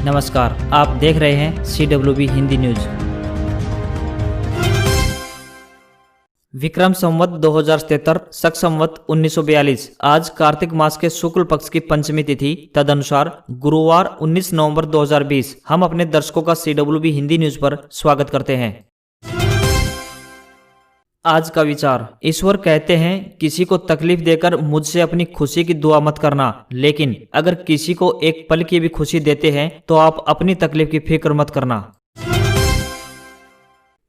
नमस्कार, आप देख रहे हैं CWB हिंदी न्यूज। विक्रम संवत 2073 शक संवत 1942। आज कार्तिक मास के शुक्ल पक्ष की पंचमी तिथि, तदनुसार गुरुवार 19 नवंबर 2020। हम अपने दर्शकों का CWB हिंदी न्यूज पर स्वागत करते हैं। आज का विचार। ईश्वर कहते हैं, किसी को तकलीफ देकर मुझसे अपनी खुशी की दुआ मत करना, लेकिन अगर किसी को एक पल की भी खुशी देते हैं तो आप अपनी तकलीफ की फिक्र मत करना।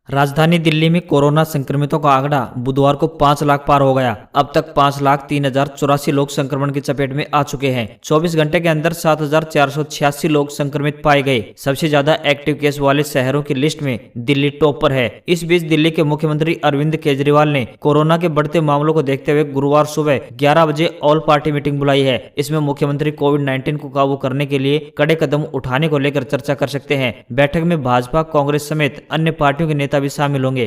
राजधानी दिल्ली में कोरोना संक्रमितों का आंकड़ा बुधवार को 5 लाख पार हो गया। अब तक 5,03,084 लोग संक्रमण की चपेट में आ चुके हैं। 24 घंटे के अंदर 7,486 लोग संक्रमित पाए गए। सबसे ज्यादा एक्टिव केस वाले शहरों की लिस्ट में दिल्ली टॉप पर है। इस बीच दिल्ली के मुख्यमंत्री अरविंद केजरीवाल ने कोरोना के बढ़ते मामलों को देखते हुए गुरुवार सुबह 11 बजे ऑल पार्टी मीटिंग बुलाई है। इसमें मुख्यमंत्री कोविड-19 को काबू करने के लिए कड़े कदम उठाने को लेकर चर्चा कर सकते हैं। बैठक में भाजपा, कांग्रेस समेत अन्य पार्टियों के नेता भी शामिल होंगे।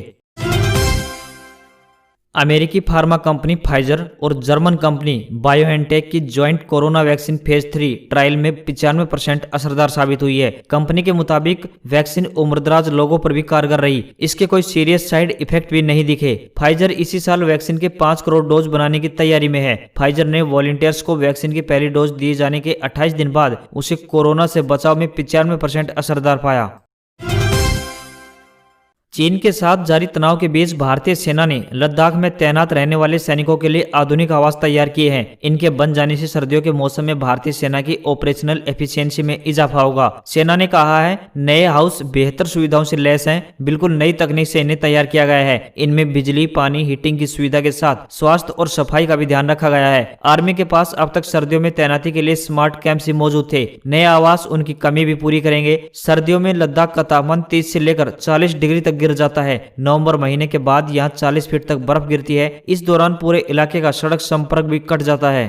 अमेरिकी फार्मा कंपनी फाइजर और जर्मन कंपनी बायोएनटेक की joint corona vaccine phase 3 trial में 95% असरदार साबित हुई है। कंपनी के मुताबिक वैक्सीन उम्रदराज लोगों पर भी कारगर रही। इसके कोई सीरियस साइड इफेक्ट भी नहीं दिखे। फाइजर इसी साल वैक्सीन के 5 करोड़ डोज बनाने की तैयारी में है। फाइजर ने वॉलंटियर्स को वैक्सीन की पहली डोज दिए जाने के 28 दिन बाद उसे कोरोना से बचाव में 95% असरदार पाया। चीन के साथ जारी तनाव के बीच भारतीय सेना ने लद्दाख में तैनात रहने वाले सैनिकों के लिए आधुनिक आवास तैयार किए हैं। इनके बन जाने से सर्दियों के मौसम में भारतीय सेना की ऑपरेशनल एफिशिएंसी में इजाफा होगा। सेना ने कहा है, नए हाउस बेहतर सुविधाओं से लैस हैं। बिल्कुल नई तकनीक से इन्हें तैयार किया गया है। इनमें बिजली, पानी, हीटिंग की सुविधा के साथ स्वास्थ्य और सफाई का भी ध्यान रखा गया है। आर्मी के पास अब तक सर्दियों में तैनाती के लिए स्मार्ट कैंप्स ही मौजूद थे। नए आवास उनकी कमी भी पूरी करेंगे। सर्दियों में लद्दाख का तापमान 30 से लेकर 40 डिग्री तक गिर जाता है। नवंबर महीने के बाद यहां 40 फीट तक बर्फ गिरती है। इस दौरान पूरे इलाके का सड़क संपर्क भी कट जाता है।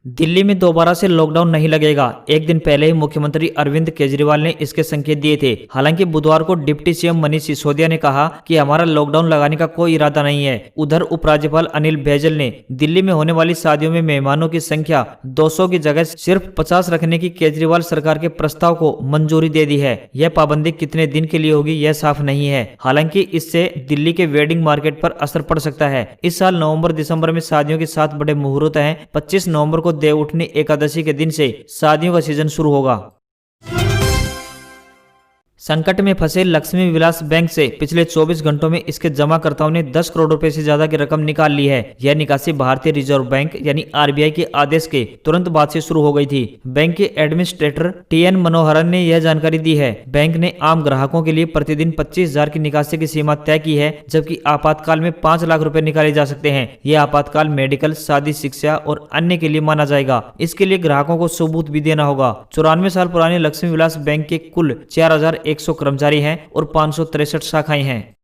दिल्ली में दोबारा से लॉकडाउन नहीं लगेगा। एक दिन पहले ही मुख्यमंत्री अरविंद केजरीवाल ने इसके संकेत दिए थे। हालांकि बुधवार को डिप्टी सीएम मनीष सिसोदिया ने कहा कि हमारा लॉकडाउन लगाने का कोई इरादा नहीं है। उधर उपराज्यपाल अनिल बैजल ने दिल्ली में होने वाली शादियों में मेहमानों की संख्या 200 की जगह सिर्फ 50 रखने की केजरीवाल सरकार के प्रस्ताव को मंजूरी दे दी है। यह पाबंदी कितने दिन के लिए होगी यह साफ नहीं है। हालांकि इससे दिल्ली के वेडिंग मार्केट पर असर पड़ सकता है। इस साल नवंबर दिसंबर में शादियों के 7 बड़े मुहूर्त हैं। 25 नवंबर को देव उठनी एकादशी के दिन से शादियों का सीजन शुरू होगा। संकट में फंसे लक्ष्मी विलास बैंक से पिछले 24 घंटों में इसके जमाकर्ताओं ने 10 करोड़ रुपए से ज्यादा की रकम निकाल ली है। यह निकासी भारतीय रिजर्व बैंक यानी RBI के आदेश के तुरंत बाद से शुरू हो गई थी। बैंक के एडमिनिस्ट्रेटर TN मनोहरन ने यह जानकारी दी है। बैंक ने आम ग्राहकों के लिए प्रतिदिन 25,000 की निकासी की सीमा तय की है, जबकि आपातकाल में 5 लाख रुपए निकाले जा सकते हैं। यह आपातकाल मेडिकल, शादी, शिक्षा और अन्य के लिए माना जाएगा। इसके लिए ग्राहकों को सबूत भी देना होगा। 94 साल पुराने लक्ष्मी विलास बैंक के कुल 4,100 कर्मचारी हैं और 563 शाखाएं हैं।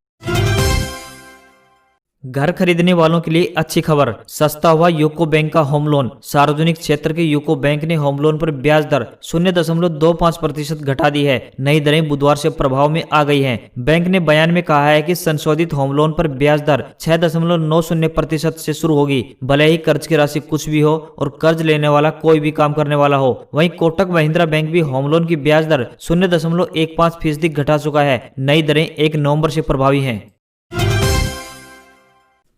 घर खरीदने वालों के लिए अच्छी खबर। सस्ता हुआ यूको बैंक का होम लोन। सार्वजनिक क्षेत्र के यूको बैंक ने होम लोन पर ब्याज दर 0.25% घटा दी है। नई दरें बुधवार से प्रभाव में आ गई हैं। बैंक ने बयान में कहा है कि संशोधित होम लोन पर ब्याज दर 6.90% से शुरू होगी, भले ही कर्ज की राशि कुछ भी हो और कर्ज लेने वाला कोई भी काम करने वाला हो। वहीं कोटक महिंद्रा बैंक भी होम लोन की ब्याज दर 0.15% घटा चुका है। नई दरें 1 नवंबर से प्रभावी हैं।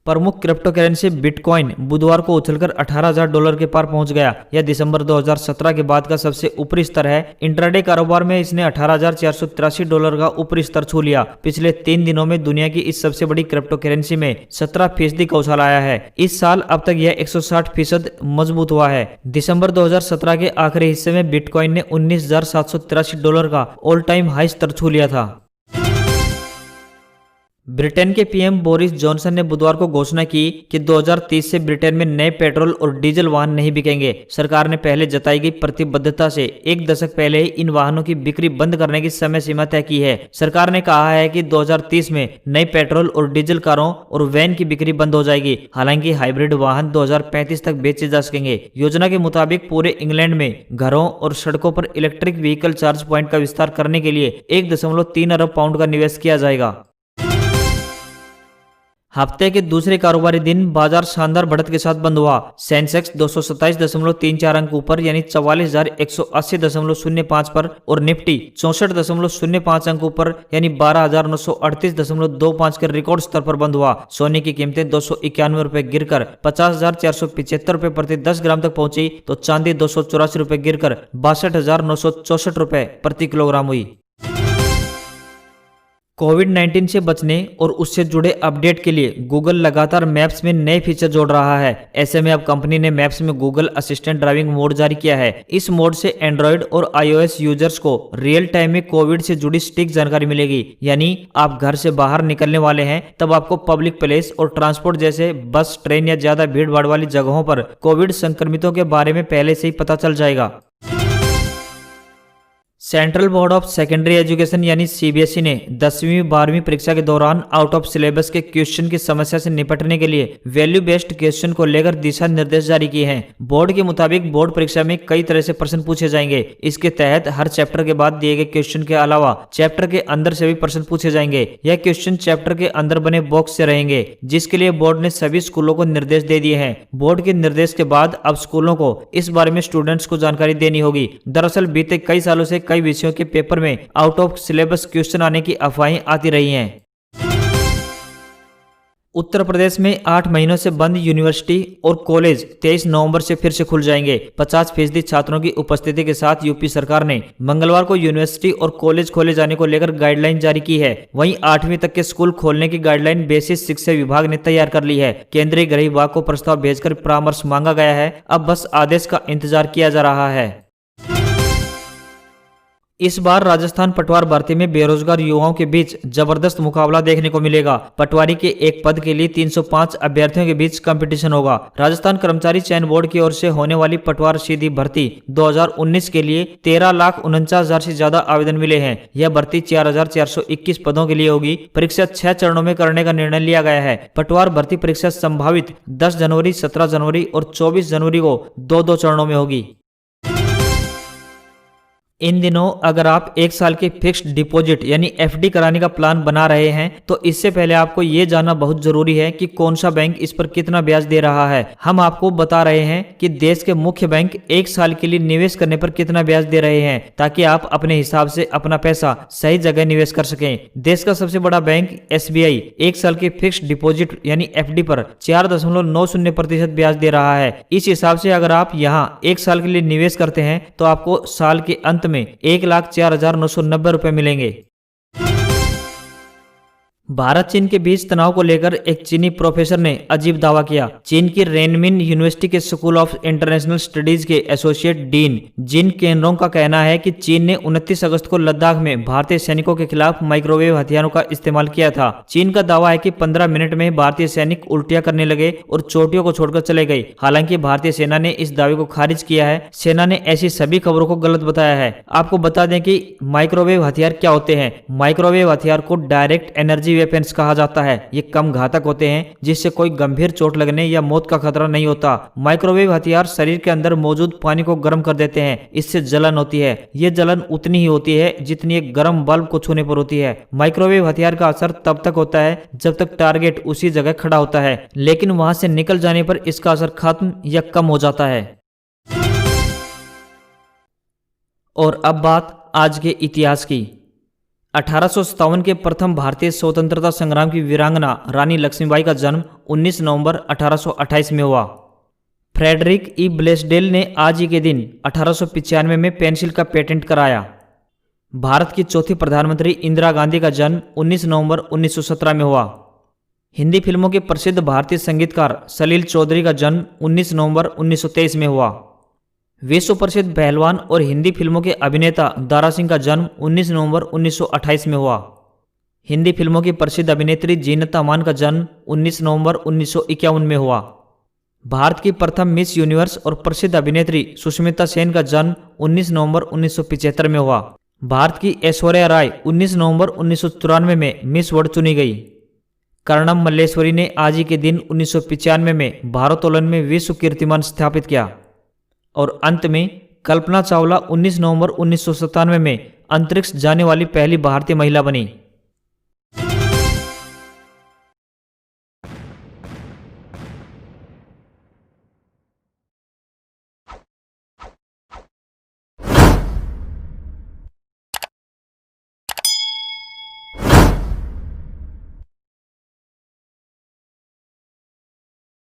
प्रमुख क्रिप्टो करेंसी बिटकॉइन बुधवार को उछलकर $18,000 के पार पहुंच गया। यह दिसंबर 2017 के बाद का सबसे ऊपरी स्तर है। इंट्राडे कारोबार में इसने $18,483 का ऊपरी स्तर छू लिया। पिछले 3 दिनों में दुनिया की इस सबसे बड़ी क्रिप्टो करेंसी में 17% का उछाल आया है। इस साल अब तक यह 160% मजबूत हुआ है। दिसंबर 2017 के आखिरी हिस्से में बिटकॉइन ने $19,783 का ऑल टाइम हाई स्तर छू लिया था। ब्रिटेन के पीएम बोरिस जॉनसन ने बुधवार को घोषणा की कि 2030 से ब्रिटेन में नए पेट्रोल और डीजल वाहन नहीं बिकेंगे। सरकार ने पहले जताई गई प्रतिबद्धता से 1 दशक पहले ही इन वाहनों की बिक्री बंद करने की समय सीमा तय की है। सरकार ने कहा है कि 2030 में नई पेट्रोल और डीजल कारों और वैन की बिक्री बंद हो जाएगी। हालांकि हाइब्रिड वाहन 2035 तक बेचे जा सकेंगे। योजना के मुताबिक पूरे इंग्लैंड में घरों और सड़कों पर इलेक्ट्रिक व्हीकल चार्ज पॉइंट का विस्तार करने के लिए 1.3 अरब पाउंड का निवेश किया जाएगा। हफ्ते के दूसरे कारोबारी दिन बाजार शानदार बढ़त के साथ बंद हुआ। सेंसेक्स 227.34 अंक ऊपर यानी 44,180.05 पर और निफ्टी 64.05 अंक ऊपर यानी 12,938.25 के रिकॉर्ड स्तर पर बंद हुआ। सोने की कीमतें 291 रुपए गिरकर 50,475 रुपए प्रति 10 ग्राम तक पहुंची तो चांदी 284 रुपए गिरकर 62,964 रुपए प्रति किलोग्राम हुई। कोविड-19 से बचने और उससे जुड़े अपडेट के लिए गूगल लगातार मैप्स में नए फीचर जोड़ रहा है। ऐसे में अब कंपनी ने मैप्स में गूगल असिस्टेंट ड्राइविंग मोड जारी किया है। इस मोड से एंड्रॉयड और iOS यूजर्स को रियल टाइम में कोविड से जुड़ी सटीक जानकारी मिलेगी। यानी आप घर से बाहर निकलने वाले हैं तब आपको पब्लिक प्लेस और ट्रांसपोर्ट जैसे बस, ट्रेन या ज्यादा भीड़ भाड़ वाली जगहों पर कोविड संक्रमितों के बारे में पहले से ही पता चल जाएगा। Central board of secondary education यानी सीबीएसई ने 10वीं 12वीं परीक्षा के दौरान आउट ऑफ सिलेबस के क्वेश्चन की समस्या से निपटने के लिए वैल्यू बेस्ड क्वेश्चन को लेकर दिशा निर्देश जारी किए हैं। बोर्ड के मुताबिक बोर्ड परीक्षा में कई तरह से प्रश्न पूछे जाएंगे। इसके तहत हर चैप्टर के बाद दिए गए क्वेश्चन के अलावा चैप्टर के अंदर से भी प्रश्न पूछे जाएंगे। यह क्वेश्चन चैप्टर के अंदर बने बॉक्स से रहेंगे, जिसके लिए बोर्ड ने सभी स्कूलों को निर्देश दे दिए हैं। बोर्ड के निर्देश के बाद अब स्कूलों को इस बारे में स्टूडेंट्स को जानकारी देनी होगी। दरअसल बीते कई सालों से कई विषयों के पेपर में आउट ऑफ सिलेबस क्वेश्चन आने की अफवाहें आती रही हैं। उत्तर प्रदेश में 8 महीनों से बंद यूनिवर्सिटी और कॉलेज 23 नवंबर से फिर से खुल जाएंगे। 50% छात्रों की उपस्थिति के साथ यूपी सरकार ने मंगलवार को यूनिवर्सिटी और कॉलेज खोले जाने को लेकर गाइडलाइन जारी की है। वहीं 8वीं तक के स्कूल खोलने की गाइडलाइन बेसिक शिक्षा विभाग ने तैयार कर ली है। केंद्रीय गृह विभाग को प्रस्ताव भेजकर परामर्श मांगा गया है। अब बस आदेश का इंतजार किया जा रहा है। इस बार राजस्थान पटवार भर्ती में बेरोजगार युवाओं के बीच जबरदस्त मुकाबला देखने को मिलेगा। पटवारी के एक पद के लिए 305 अभ्यर्थियों के बीच कंपटीशन होगा। राजस्थान कर्मचारी चयन बोर्ड की ओर से होने वाली पटवार सीधी भर्ती 2019 के लिए 13,49,000 से ज्यादा आवेदन मिले हैं। यह भर्ती 4,421 पदों के लिए होगी। परीक्षा 6 चरणों में करने का निर्णय लिया गया है। पटवार भर्ती परीक्षा संभावित 10 जनवरी, 17 जनवरी और 24 जनवरी को 2-2 चरणों में होगी। इन दिनों अगर आप 1 साल के फिक्स्ड डिपॉजिट यानी एफडी कराने का प्लान बना रहे हैं तो इससे पहले आपको ये जानना बहुत जरूरी है कि कौन सा बैंक इस पर कितना ब्याज दे रहा है। हम आपको बता रहे हैं कि देश के मुख्य बैंक 1 साल के लिए निवेश करने पर कितना ब्याज दे रहे हैं, ताकि आप अपने हिसाब से अपना पैसा सही जगह निवेश कर सकें। देश का सबसे बड़ा बैंक SBI 1 साल के फिक्स्ड डिपॉजिट यानी एफडी पर 4.90% ब्याज दे रहा है। इस हिसाब से अगर आप यहाँ 1 साल के लिए निवेश करते हैं तो आपको साल के अंत में 1,04,990 रुपए मिलेंगे। भारत चीन के बीच तनाव को लेकर एक चीनी प्रोफेसर ने अजीब दावा किया। चीन की रेनमिन यूनिवर्सिटी के स्कूल ऑफ इंटरनेशनल स्टडीज के एसोसिएट डीन जिन केनरोंग का कहना है कि चीन ने 29 अगस्त को लद्दाख में भारतीय सैनिकों के खिलाफ माइक्रोवेव हथियारों का इस्तेमाल किया था। चीन का दावा है कि 15 मिनट में भारतीय सैनिक उल्टियां करने लगे और चोटियों को छोड़कर चले गए। हालांकि भारतीय सेना ने इस दावे को खारिज किया है। सेना ने ऐसी सभी खबरों को गलत बताया है। आपको बता दें कि माइक्रोवेव हथियार क्या होते हैं। माइक्रोवेव हथियार को डायरेक्ट एनर्जी वेपन्स कहा जाता है। ये कम घातक होते हैं, जिससे कोई गंभीर चोट लगने या मौत का खतरा नहीं होता। माइक्रोवेव हथियार शरीर के अंदर मौजूद पानी को गर्म कर देते हैं। इससे जलन होती है। ये जलन उतनी ही होती है जितनी एक गर्म बल्ब को छूने पर होती है। माइक्रोवेव हथियार का असर तब तक होता है जब तक टारगेट उसी जगह खड़ा होता है, लेकिन वहां से निकल जाने पर इसका असर खत्म या कम हो जाता है। और अब बात आज के इतिहास की। 1857 के प्रथम भारतीय स्वतंत्रता संग्राम की वीरांगना रानी लक्ष्मीबाई का जन्म 19 नवंबर 1828 में हुआ। फ्रेडरिक ई ब्लेसडेल ने आज ही के दिन 1895 में पेंसिल का पेटेंट कराया। भारत की चौथी प्रधानमंत्री इंदिरा गांधी का जन्म 19 नवंबर 1917 में हुआ। हिंदी फिल्मों के प्रसिद्ध भारतीय संगीतकार सलील चौधरी का जन्म 19 नवंबर 1923 में हुआ। विश्व प्रसिद्ध पहलवान और हिंदी फिल्मों के अभिनेता दारा सिंह का जन्म 19 नवंबर 1928 में हुआ। हिंदी फिल्मों की प्रसिद्ध अभिनेत्री जीनत अमान का जन्म 19 नवंबर 1951 में हुआ। भारत की प्रथम मिस यूनिवर्स और प्रसिद्ध अभिनेत्री सुष्मिता सेन का जन्म 19 नवंबर 1975 में हुआ। भारत की ऐश्वर्या राय 19 नवंबर 1994 में मिस वर्ल्ड चुनी गई। कर्णम मल्लेश्वरी ने आज ही के दिन 1995 में भारोत्तोलन में विश्व कीर्तिमान स्थापित किया। और अंत में कल्पना चावला 19 नवंबर 1997 में अंतरिक्ष जाने वाली पहली भारतीय महिला बनी।